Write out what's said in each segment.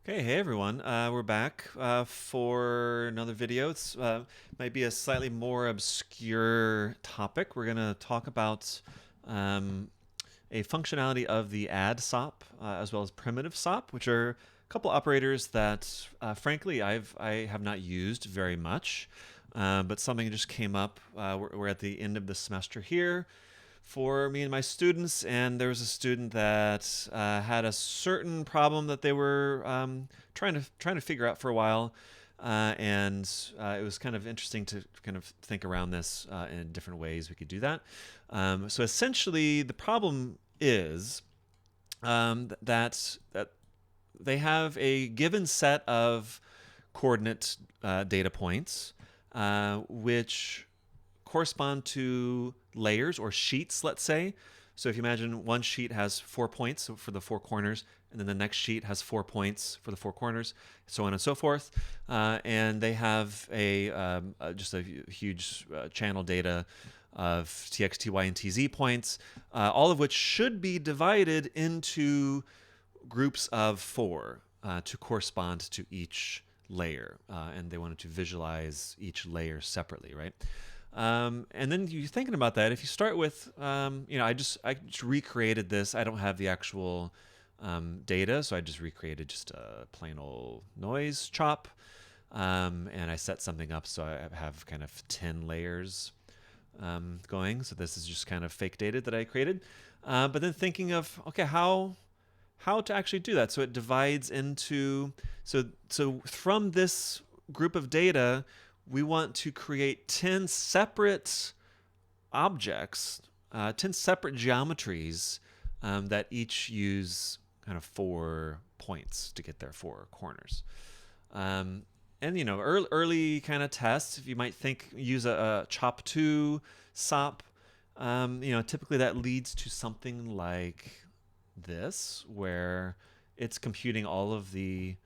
Okay, hey everyone. We're back for another video. It's might be a slightly more obscure topic. We're going to talk about um, a functionality of the add SOP as well as primitive SOP, which are a couple operators that, frankly, I have not used very much, but something just came up. We're at the end of the semester here for me and my students, and there was a student that had a certain problem that they were trying to figure out for a while, and it was kind of interesting to kind of think around this in different ways we could do that. So essentially, the problem is that they have a given set of coordinate data points, which correspond to layers or sheets, let's say. So if you imagine one sheet has 4 points for the four corners, and then the next sheet has 4 points for the four corners, so on and so forth. And they have just a huge channel data of tx, ty, and tz points, all of which should be divided into groups of four to correspond to each layer. And they wanted to visualize each layer separately, right? And then you're thinking about that. If you start with, I just recreated this. I don't have the actual data, so I just recreated just a plain old noise chop, and I set something up so I have kind of 10 layers going. So this is just kind of fake data that I created. But then thinking of, okay, how to actually do that. So it divides into, so from this group of data, we want to create 10 separate objects, 10 separate geometries that each use kind of 4 points to get their four corners. And early kind of tests, if you might think, use a chop2 SOP. Typically that leads to something like this, where it's computing all of the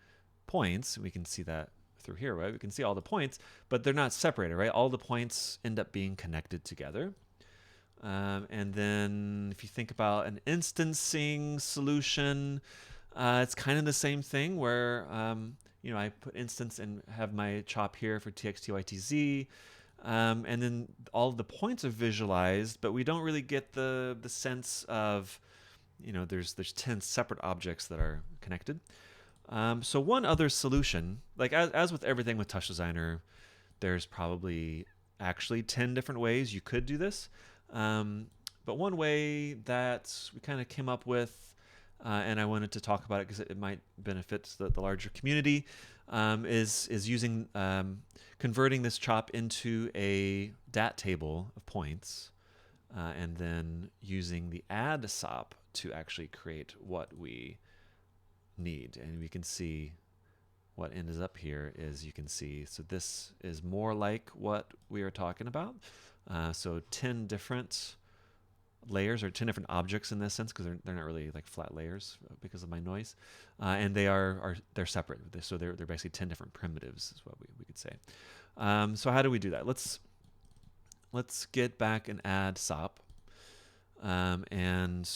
points. We can see that through here, right? We can see all the points, but they're not separated, right? All the points end up being connected together. And then if you think about an instancing solution, it's kind of the same thing where, I put instance and have my chop here for tx, ty, tz. And then all of the points are visualized, but we don't really get the sense of, there's 10 separate objects that are connected. So one other solution, like as with everything with Touch Designer, there's probably actually 10 different ways you could do this. But one way that we kind of came up with, and I wanted to talk about it because it might benefit the larger community, is using converting this chop into a dat table of points, and then using the add SOP to actually create what we need. And we can see what ends up here is, you can see, so this is more like what we are talking about. So 10 different layers, or 10 different objects in this sense, because they're not really like flat layers because of my noise, and they're separate. So they're basically 10 different primitives is what we could say. So how do we do that? Let's get back and add SOP, and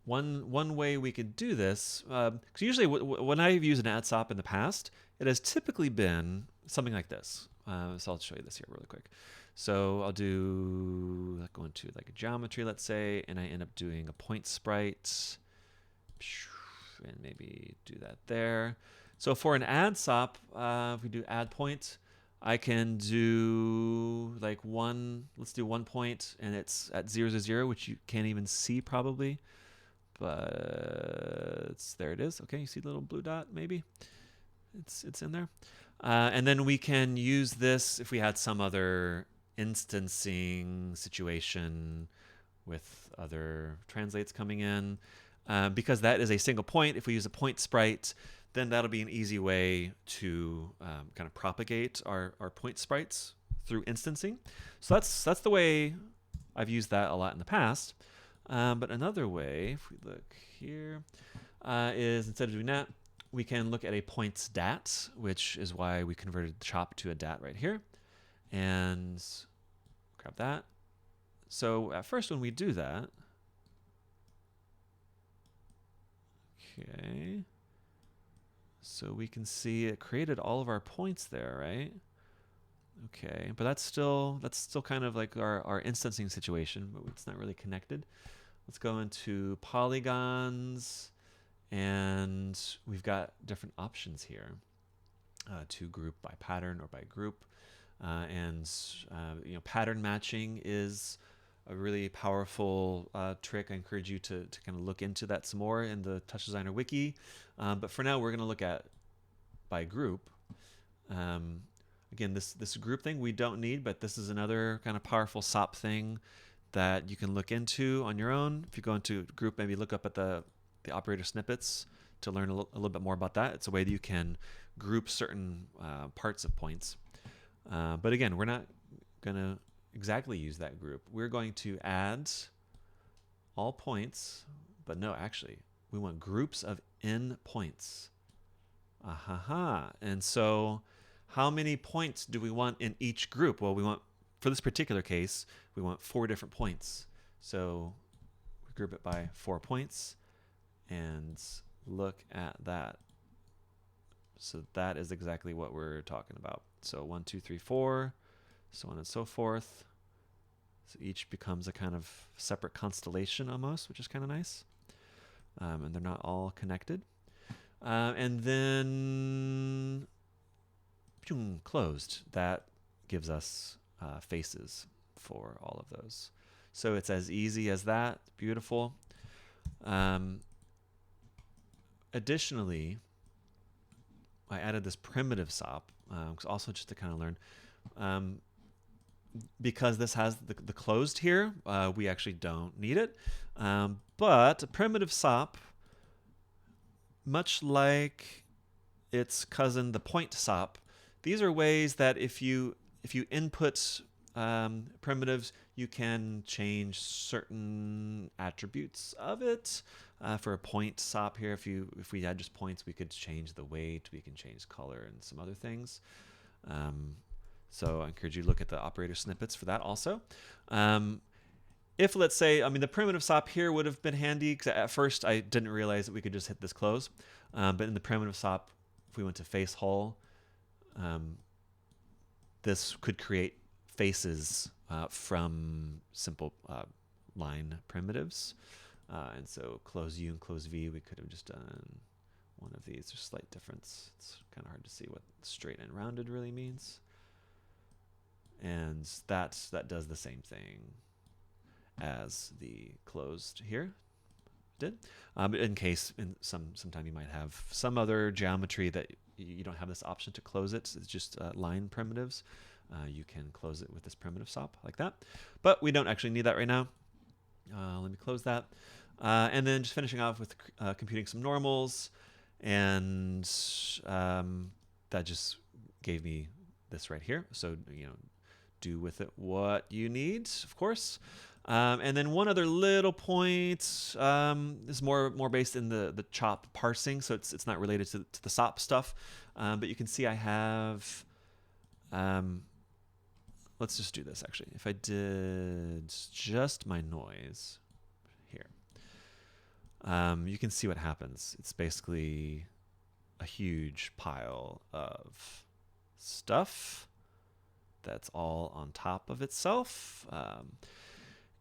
one way we could do this, because usually when I've used an add SOP in the past, it has typically been something like this. So I'll show you this here really quick. So I'll go into like a geometry, let's say, and I end up doing a point sprite, and maybe do that there. So for an add SOP, if we do add point, I can do like let's do 1 point, and it's at 0, 0, 0, which you can't even see probably. But there it is. Okay, you see the little blue dot, maybe? It's in there. And then we can use this if we had some other instancing situation with other translates coming in. Because that is a single point, if we use a point sprite, then that'll be an easy way to kind of propagate our point sprites through instancing. So that's the way I've used that a lot in the past. But another way, if we look here, is instead of doing that, we can look at a points dat, which is why we converted chop to a dat right here. And grab that. So at first when we do that, okay, So we can see it created all of our points there, right? Okay, but that's still kind of like our instancing situation, but it's not really connected. Let's go into polygons, and we've got different options here to group by pattern or by group. Pattern matching is a really powerful trick. I encourage you to kind of look into that some more in the Touch Designer Wiki. But for now, we're going to look at by group. Again, this group thing we don't need, but this is another kind of powerful SOP thing that you can look into on your own. If you go into group, maybe look up at the operator snippets to learn a little bit more about that. It's a way that you can group certain parts of points. But again, we're not going to exactly use that group. We're going to add all points, but no, actually, we want groups of n points. And so how many points do we want in each group? Well, we want, for this particular case, we want 4 different points. So we group it by 4 points, and look at that. So that is exactly what we're talking about. So 1, 2, 3, 4, so on and so forth. So each becomes a kind of separate constellation almost, which is kind of nice. And they're not all connected. And then closed. That gives us faces for all of those. So it's as easy as that. Beautiful. Additionally, I added this primitive SOP, also just to kind of learn. Because this has the closed here, we actually don't need it. But a primitive SOP, much like its cousin, the point SOP, these are ways that if you input primitives, you can change certain attributes of it. For a point SOP here, if we had just points, we could change the weight, we can change color and some other things. So I encourage you to look at the operator snippets for that also. If, let's say, the primitive SOP here would have been handy, because at first I didn't realize that we could just hit this close. But in the primitive SOP, if we went to face hull, this could create faces from simple line primitives. And so close U and close V, we could have just done one of these. There's a slight difference. It's kind of hard to see what straight and rounded really means. And that does the same thing as the closed here did. In case sometime you might have some other geometry that you don't have this option to close it. It's just line primitives. You can close it with this primitive SOP like that. But we don't actually need that right now. Let me close that. And then just finishing off with computing some normals. And that just gave me this right here. So, do with it what you need, of course. And then one other little point is more based in the chop parsing, so it's not related to the SOP stuff. But you can see I have, let's just do this actually. If I did just my noise here, you can see what happens. It's basically a huge pile of stuff that's all on top of itself.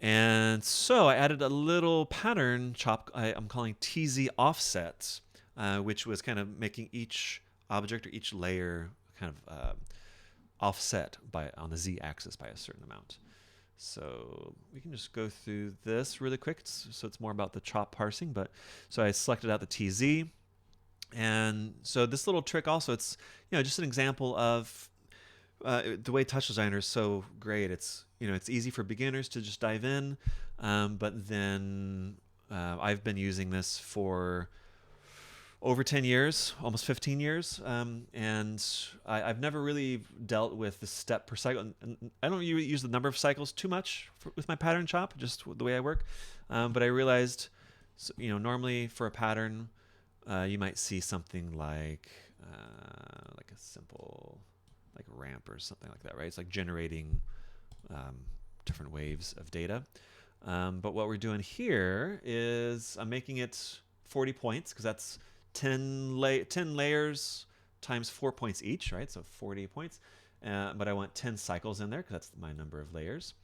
And so I added a little pattern chop I'm calling TZ offset, which was kind of making each object or each layer kind of offset on the Z-axis by a certain amount. So we can just go through this really quick. So it's more about the chop parsing. So I selected out the TZ. And so this little trick also, it's just an example of the way Touch Designer is so great. It's it's easy for beginners to just dive in, but then I've been using this for over 10 years, almost 15 years, and I've never really dealt with the step per cycle. And I don't use the number of cycles too much with my pattern chop, just the way I work. But I realized, normally for a pattern, you might see something like a simple ramp or something like that, right? It's like generating different waves of data. But what we're doing here is I'm making it 40 points because that's 10 layers times 4 points each, right? So 40 points. But I want 10 cycles in there because that's my number of layers.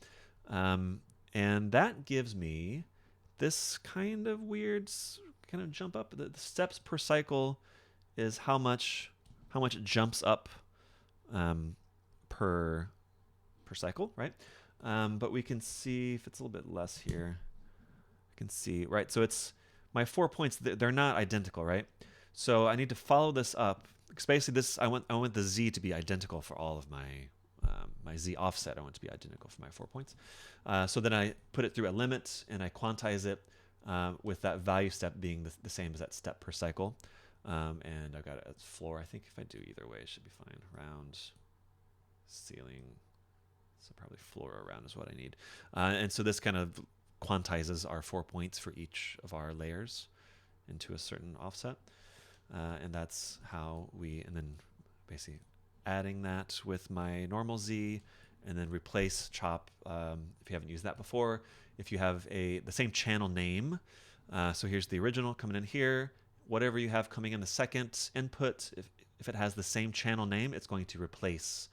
And that gives me this kind of weird kind of jump up. The steps per cycle is how much it jumps up per cycle, right? But we can see if it's a little bit less here. I can see, right? So it's my 4 points. They're not identical, right? So I need to follow this up. Because basically, this I want the z to be identical for all of my my z offset. I want it to be identical for my 4 points. So then I put it through a limit and I quantize it with that value step being the same as that step per cycle. And I've got a floor. I think if I do either way, it should be fine. Round, ceiling. So probably floor around is what I need. And so this kind of quantizes our 4 points for each of our layers into a certain offset. And that's how and then basically adding that with my normal Z, and then replace chop if you haven't used that before. If you have the same channel name, so here's the original coming in here. Whatever you have coming in the second input, if it has the same channel name, it's going to replace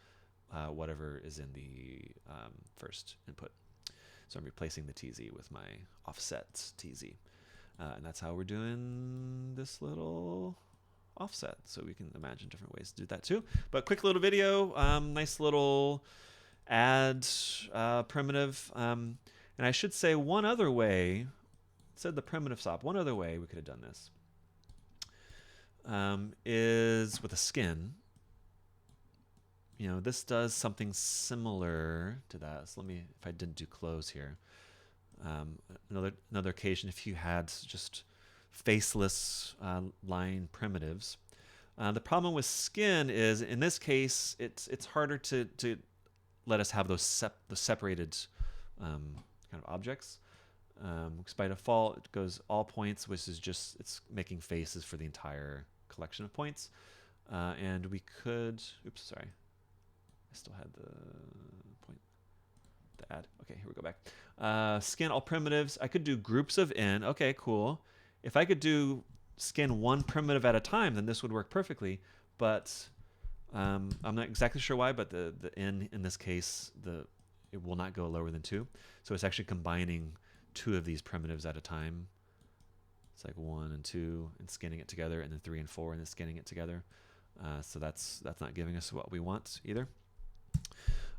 whatever is in the first input. So I'm replacing the TZ with my offset TZ. And that's how we're doing this little offset. So we can imagine different ways to do that too. But quick little video, nice little add primitive. And I should say one other way, it said the primitive SOP, one other way we could have done this is with a skin. You know, this does something similar to that. So let me, if I didn't do close here. Another occasion, if you had just faceless line primitives. The problem with skin is, in this case, it's harder to let us have those separated kind of objects. Because by default, it goes all points, which is just, it's making faces for the entire collection of points. And we could, oops, sorry. I still had the point to add. Okay, here we go back. Skin all primitives. I could do groups of n. Okay, cool. If I could do skin one primitive at a time, then this would work perfectly. But I'm not exactly sure why, but the n in this case, it will not go lower than 2. So it's actually combining 2 of these primitives at a time. It's like 1 and 2 and skinning it together, and then 3 and 4 and then skinning it together. So that's not giving us what we want either.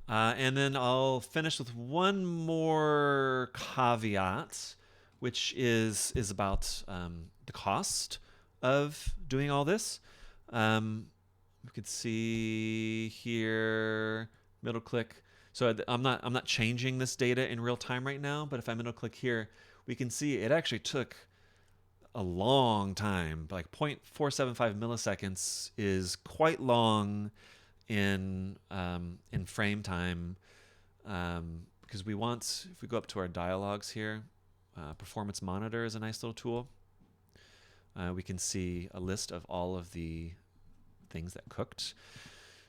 And then I'll finish with one more caveat, which is about the cost of doing all this. We could see here, middle click. So I'm not changing this data in real time right now, but if I middle click here, we can see it actually took a long time. Like 0.475 milliseconds is quite long in frame time, because we want, if we go up to our dialogues here, performance monitor is a nice little tool. We can see a list of all of the things that cooked.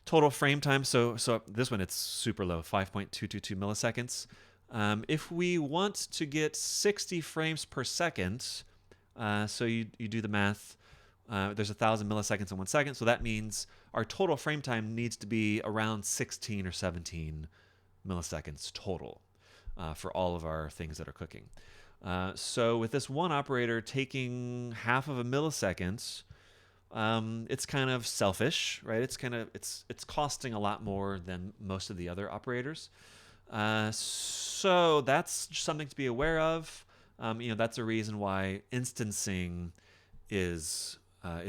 Total frame time, so this one, it's super low, 5.222 milliseconds. If we want to get 60 frames per second, so you do the math, there's 1,000 milliseconds in 1 second, so that means our total frame time needs to be around 16 or 17 milliseconds total for all of our things that are cooking. So with this one operator taking half of a millisecond, it's kind of selfish, right? It's costing a lot more than most of the other operators. So that's something to be aware of. That's a reason why instancing is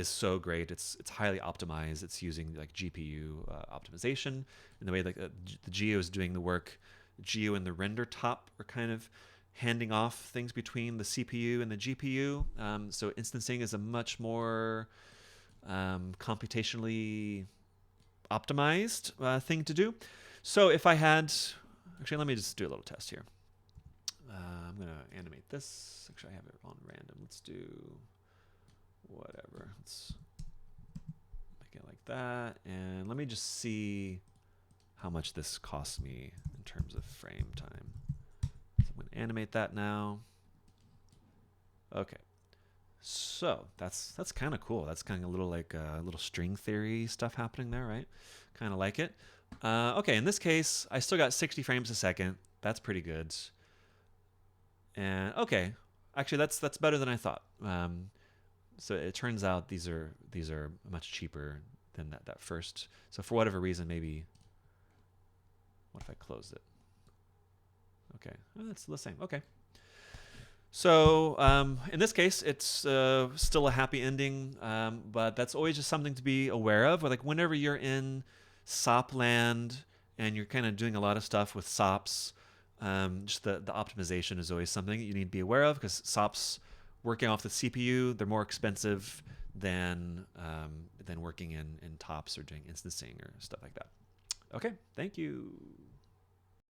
so great. It's highly optimized. It's using like GPU optimization in the way like the Geo is doing the work. Geo and the render top are kind of handing off things between the CPU and the GPU. So instancing is a much more computationally optimized thing to do. So if I had, actually, let me just do a little test here. I'm going to animate this. Actually, I have it on random. Let's do whatever. Let's make it like that. And let me just see how much this costs me in terms of frame time. So I'm going to animate that now. Okay. So that's kind of cool. That's kind of a little like little string theory stuff happening there, right? Kind of like it. Okay, in this case, I still got 60 frames a second. That's pretty good. And okay, actually, that's better than I thought. So it turns out these are much cheaper than that first. So for whatever reason, maybe. What if I closed it? Okay, that's the same. Okay. So in this case, it's still a happy ending, but that's always just something to be aware of. Like whenever you're in SOP land and you're kind of doing a lot of stuff with SOPs, just the optimization is always something that you need to be aware of because SOPs working off the CPU, they're more expensive than working in TOPS or doing instancing or stuff like that. Okay, thank you.